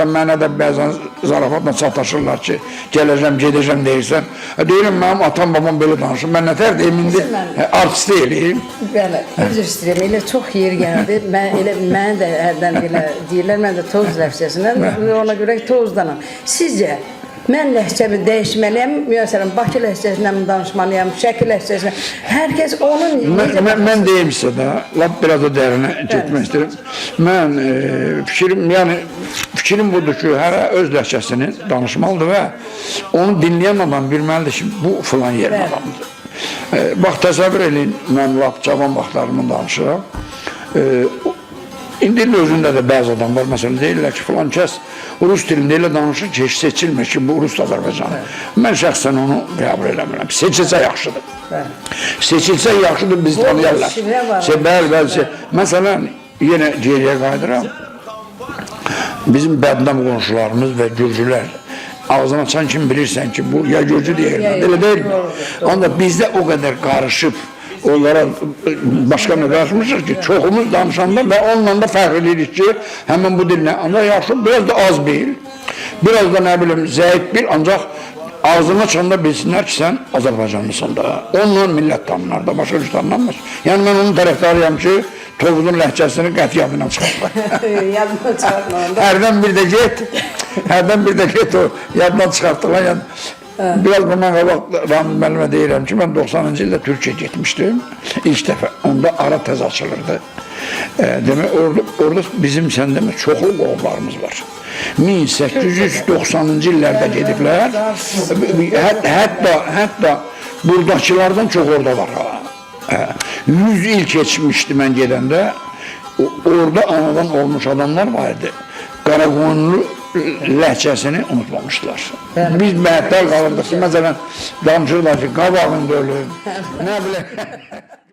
Hətta mənə də bəzən zarafatla çataşırlar ki, gələcəm, gedəcəm deyirsən. Deyirəm, mənim atam, babam belə danışır. Mən nətər deyim, indi artist deyiliyim. Bəli, üzr istəyirəm. Elə çox yer gəldi. Mənə də hərdən belə deyirlər, mən də toz ləhcəsindən, ona görə tozdanam. Sizcə, mən ləhcəmi dəyişməliyəm, məsələn, Bakı ləhcəsindən danışmalıyam, Şəki ləhcəsindən. Hər kəs onun... Mən deyim sizə də, lap biraz da dərinə getmək istəyirəm. Mən fikrim budur ki, hərə öz ləhcəsini danışmalıdır və onu dinləyən adam bilməlidir ki, bu filan yerin adamıdır. Bax, təsəvvür edin, mən lap cavan vaxtlarımı danışıram. İndi özündə də bəzi adam var, məsələn, deyirlər ki, filan kəs Rus dilində elə danışır ki, heç seçilmir ki, bu Rus Azərbaycanı. Mən şəxsən onu qəbul eləmirəm. Seçilsə yaxşıdır. Seçilsə yaxşıdır, biz tanıyarlar. Bəli. Məsələn, yenə geriyə qayıdıram. Bizim bədnam qonşularımız və gürcülər ağzını açan kim bilirsən ki, bu ya gürcü deyirlər, elə deyilmi? Onda bizdə o qədər qarışıb, onlara başqa nə qarışmışıq ki, çoxumuz danışanda və onunla da fərq edirik ki, həmin bu dillə, ancaq yaxşı, biraz da az bil, biraz da nə bilim, zəif bil, ancaq ağzını açanda bilsinlər ki, sən Azərbaycanlısın da, onunla millət tanınlar da, başqa cür tanınmaz. Yəni, mən onun tərəfdarıyam ki, Tovuzun ləhcəsini qəti yadına çıxartma. Yadına çıxartma. Hərdən bir də get o yadına çıxartılan. Biraz bundan qabaq Ramiz müəllimə deyirəm ki, mən 90-cı ildə Türkiyə getmişdim. İlk dəfə, onda ara tez açılırdı. Demək, orada bizim sən demək, çoxlu qoğumlarımız var. 1890-cı illərdə gediblər. Hətta buradakılardan çox orada var. 100 il keçmişdi mən gedəndə, orada anadan olmuş adamlar var idi. Qaraqoyunlu ləhcəsini unutmamışlar. Biz məhətlər qalırdıq ki, məsələn, danışırlar ki, qabağında ölüm, nə bilək.